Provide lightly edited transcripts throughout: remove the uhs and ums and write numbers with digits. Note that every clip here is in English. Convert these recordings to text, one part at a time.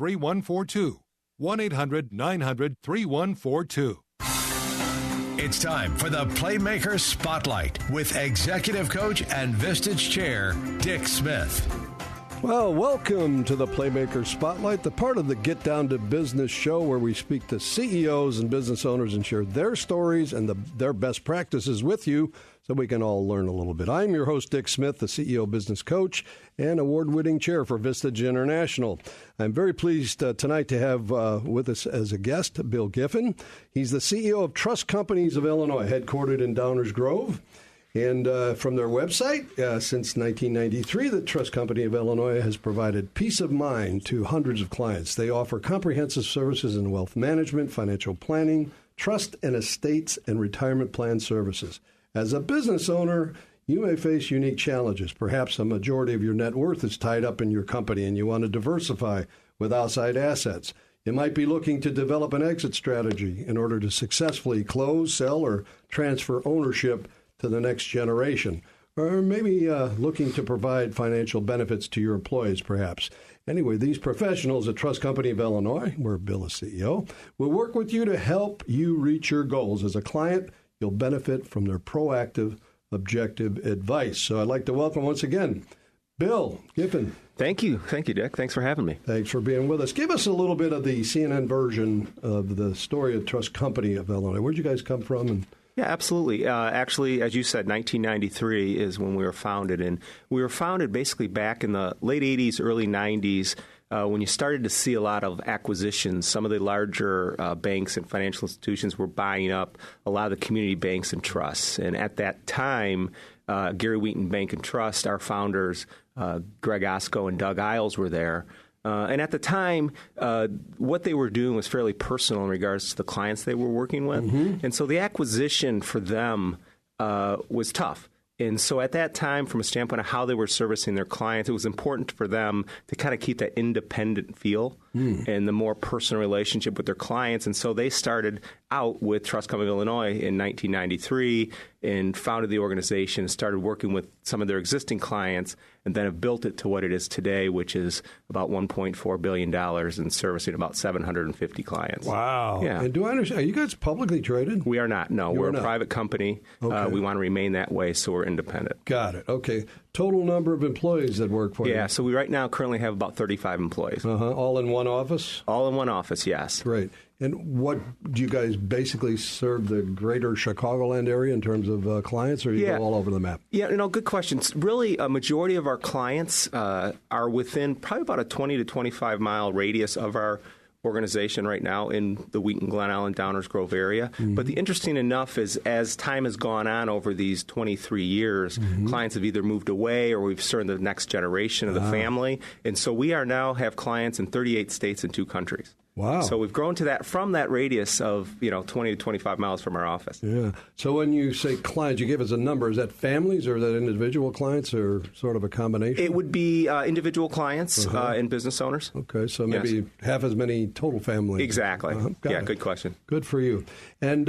1-800-900-3142. 1-800-900-3142. It's time for the Playmaker Spotlight with Executive Coach and Vistage Chair, Dick Smith. Well, welcome to the Playmaker Spotlight, the part of the Get Down to Business show where we speak to CEOs and business owners and share their stories and their best practices with you so we can all learn a little bit. I'm your host, Dick Smith, the CEO Business Coach and award-winning chair for Vistage International. I'm very pleased tonight to have with us as a guest Bill Giffin. He's the CEO of Trust Companies of Illinois, headquartered in Downers Grove. And from their website, since 1993, the Trust Company of Illinois has provided peace of mind to hundreds of clients. They offer comprehensive services in wealth management, financial planning, trust and estates, and retirement plan services. As a business owner, you may face unique challenges. Perhaps a majority of your net worth is tied up in your company and you want to diversify with outside assets. You might be looking to develop an exit strategy in order to successfully close, sell, or transfer ownership to the next generation, or maybe looking to provide financial benefits to your employees, perhaps. Anyway, these professionals at Trust Company of Illinois, where Bill is CEO, will work with you to help you reach your goals. As a client, you'll benefit from their proactive, objective advice. So I'd like to welcome once again Bill Giffin. Thank you, Dick. Thanks for having me. Thanks for being with us. Give us a little bit of the CNN version of the story of Trust Company of Illinois. Where'd you guys come from? Yeah, absolutely. Actually, as you said, 1993 is when we were founded. And we were founded basically back in the late 80s, early 90s, when you started to see a lot of acquisitions. Some of the larger banks and financial institutions were buying up a lot of the community banks and trusts. And at that time, Gary Wheaton Bank and Trust, our founders, Greg Osko and Doug Isles were there. And at the time, what they were doing was fairly personal in regards to the clients they were working with. Mm-hmm. And so the acquisition for them was tough. And so at that time, from a standpoint of how they were servicing their clients, it was important for them to kind of keep that independent feel and the more personal relationship with their clients. And so they started out with Trust Company of Illinois in 1993 and founded the organization and started working with some of their existing clients and then have built it to what it is today, which is about $1.4 billion and servicing about 750 clients. Wow. Yeah. And do I understand, are you guys publicly traded? We are not. No, we're a private company. Okay. We want to remain that way, so we're independent. Got it. Okay. Total number of employees that work for you? Yeah, so we right now currently have about 35 employees. All in one office? All in one office, yes. Great. And what do you guys basically serve the greater Chicagoland area in terms of clients, or you go all over the map? Yeah, good question. Really, a majority of our clients are within probably about a 20 to 25 mile radius of our organization right now in the Wheaton, Glen Island, Downers Grove area. Mm-hmm. But the interesting enough is as time has gone on over these 23 years, clients have either moved away or we've served the next generation of the family. And so we are now have clients in 38 states and 2 countries. Wow. So we've grown to that from that radius of 20 to 25 miles from our office. Yeah. So when you say clients, you give us a number. Is that families or is that individual clients or sort of a combination? It would be individual clients and business owners. Okay. So maybe half as many total families. Exactly. Good question. Good for you. And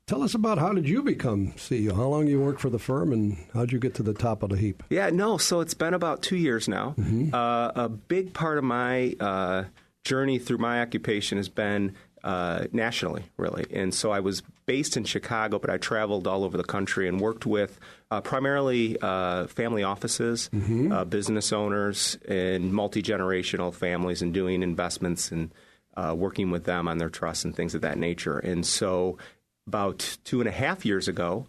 tell us about how did you become CEO? How long you worked for the firm and how did you get to the top of the heap? So it's been about 2 years now. Mm-hmm. A big part of my journey through my occupation has been nationally, really. And so I was based in Chicago, but I traveled all over the country and worked with primarily family offices, business owners, and multi-generational families and doing investments and working with them on their trusts and things of that nature. And so about 2.5 years ago,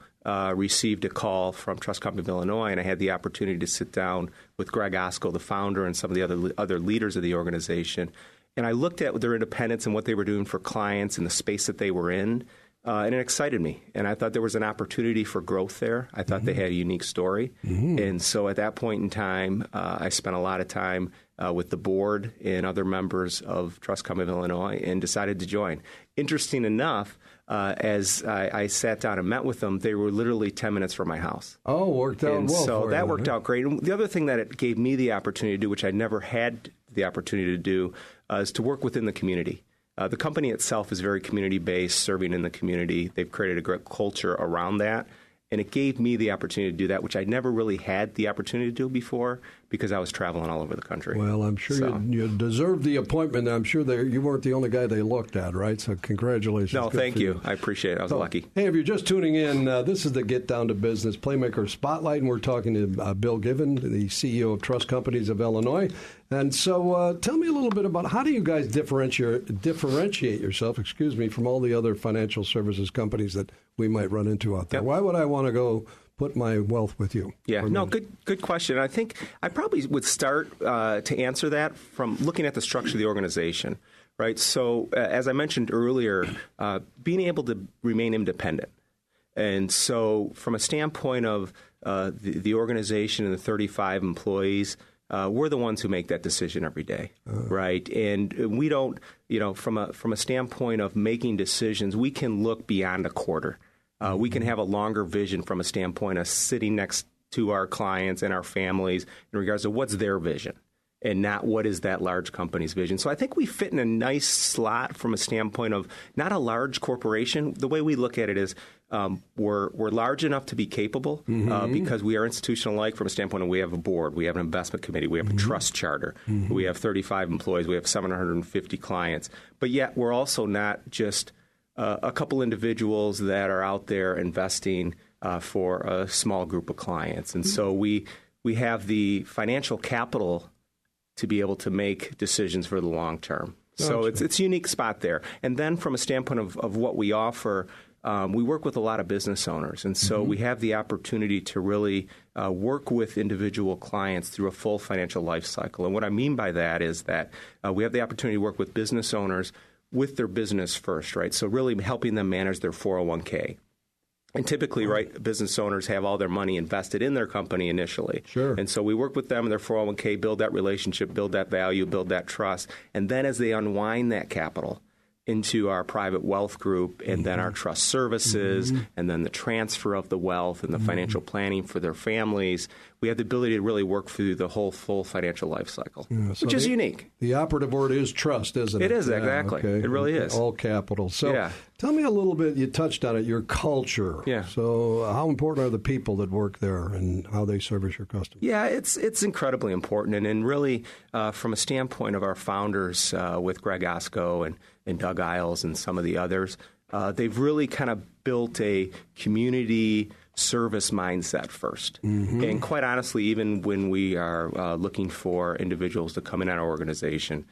received a call from Trust Company of Illinois, and I had the opportunity to sit down with Greg Osko, the founder, and some of the other leaders of the organization. And I looked at their independence and what they were doing for clients and the space that they were in, and it excited me. And I thought there was an opportunity for growth there. I thought they had a unique story. And so at that point in time, I spent a lot of time with the board and other members of Trust Company of Illinois and decided to join. Interesting enough, as I sat down and met with them, they were literally 10 minutes from my house. Oh, worked out well. So that worked out great. And the other thing that it gave me the opportunity to do, which I never had the opportunity to do, is to work within the community. The company itself is very community-based, serving in the community. They've created a great culture around that. And it gave me the opportunity to do that, which I never really had the opportunity to do before because I was traveling all over the country. Well, I'm sure you deserved the appointment. I'm sure you weren't the only guy they looked at, right? So congratulations. No, thank you. I appreciate it. I was lucky. Hey, if you're just tuning in, this is the Get Down to Business Playmaker Spotlight, and we're talking to Bill Giffin, the CEO of Trust Companies of Illinois. And so tell me a little bit about how do you guys differentiate yourself, from all the other financial services companies that we might run into out there? Yep. Why would I want to go put my wealth with you? Yeah, no, good question. I think I probably would start to answer that from looking at the structure of the organization, right? So as I mentioned earlier, being able to remain independent. And so from a standpoint of the organization and the 35 employees, we're the ones who make that decision every day, right? And we don't, from a standpoint of making decisions, we can look beyond a quarter. We can have a longer vision from a standpoint of sitting next to our clients and our families in regards to what's their vision and not what is that large company's vision. So I think we fit in a nice slot from a standpoint of not a large corporation. The way we look at it is we're large enough to be capable because we are institutional-like from a standpoint of we have a board, we have an investment committee, we have a trust charter, we have 35 employees, we have 750 clients. But yet we're also not just a couple individuals that are out there investing for a small group of clients. And so we have the financial capital to be able to make decisions for the long term. So it's a unique spot there. And then from a standpoint of what we offer, we work with a lot of business owners. And so we have the opportunity to really work with individual clients through a full financial life cycle. And what I mean by that is that we have the opportunity to work with business owners with their business first, right? So really helping them manage their 401k. And typically, right, business owners have all their money invested in their company initially. Sure. And so we work with them in their 401k, build that relationship, build that value, build that trust. And then as they unwind that capital into our private wealth group and then our trust services and then the transfer of the wealth and the financial planning for their families, we have the ability to really work through the whole full financial life cycle, which is unique. The operative word is trust, isn't it? It is, exactly. Okay. It really is. All capital. So tell me a little bit, you touched on it, your culture. Yeah. So how important are the people that work there and how they service your customers? Yeah, it's incredibly important. And really, from a standpoint of our founders with Greg Osko and Doug Isles and some of the others, they've really kind of built a community service mindset first. And quite honestly, even when we are looking for individuals to come in our organization,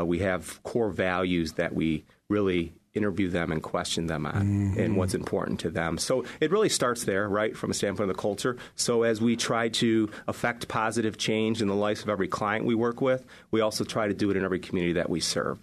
we have core values that we really interview them and question them on and what's important to them. So it really starts there, right, from a standpoint of the culture. So as we try to affect positive change in the lives of every client we work with, we also try to do it in every community that we serve.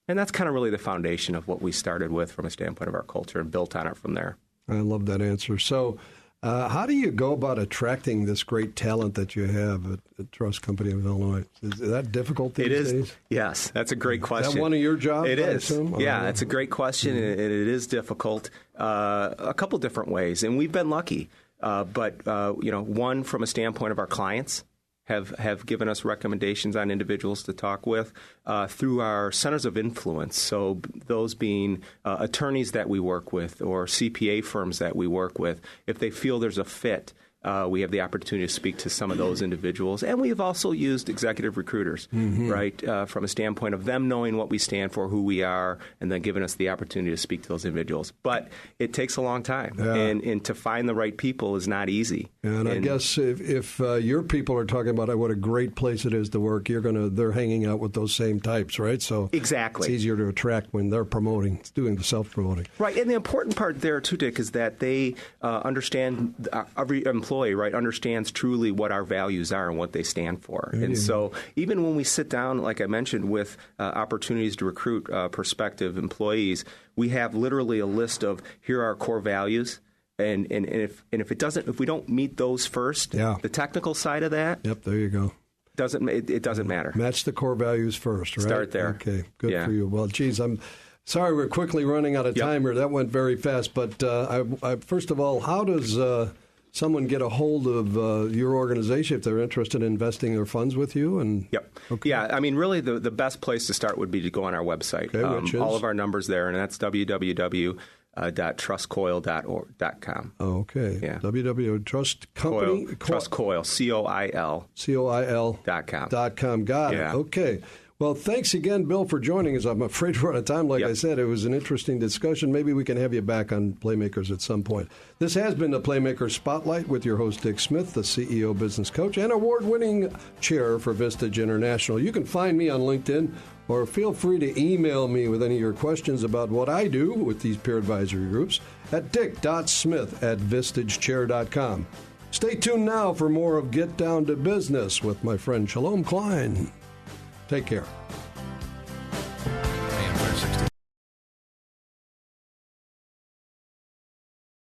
And that's kind of really the foundation of what we started with from a standpoint of our culture and built on it from there. I love that answer. So how do you go about attracting this great talent that you have at Trust Company of Illinois? Is that difficult these days? Yes, that's a great question. Is that one of your jobs? It is. Yeah, it's a great question, and it is difficult a couple different ways. And we've been lucky. But one, from a standpoint of our clients, have given us recommendations on individuals to talk with through our centers of influence. So those being attorneys that we work with or CPA firms that we work with. If they feel there's a fit, we have the opportunity to speak to some of those individuals. And we have also used executive recruiters, right, from a standpoint of them knowing what we stand for, who we are, and then giving us the opportunity to speak to those individuals. But it takes a long time, and to find the right people is not easy. And I guess if your people are talking about what a great place it is to work, they're hanging out with those same types, right? So exactly, it's easier to attract when they're promoting, doing the self-promoting. Right, and the important part there too, Dick, is that they understand every employee. Right, understands truly what our values are and what they stand for. And so even when we sit down, like I mentioned, with opportunities to recruit prospective employees, we have literally a list of here are our core values. And if we don't meet those first, the technical side of that. Yep, there you go. It doesn't matter. Match the core values first, right? Start there. Okay, good for you. Well, geez, I'm sorry we're quickly running out of time here. That went very fast. But I first of all, how does someone get a hold of your organization if they're interested in investing their funds with you? Okay. Yeah, I mean, really the best place to start would be to go on our website. Which is? All of our numbers there, and that's www.trustcompanies, .trustcoil.com. Oh, okay. Yeah. www.trustcoil. Trustcoil, COIL. .com. Got it. Yeah. Okay. Well, thanks again, Bill, for joining us. I'm afraid we're out of time. Like Yep. I said, it was an interesting discussion. Maybe we can have you back on Playmakers at some point. This has been the Playmaker Spotlight with your host, Dick Smith, the CEO business coach and award-winning chair for Vistage International. You can find me on LinkedIn, or feel free to email me with any of your questions about what I do with these peer advisory groups at dick.smith@vistagechair.com. Stay tuned now for more of Get Down to Business with my friend Shalom Klein. Take care.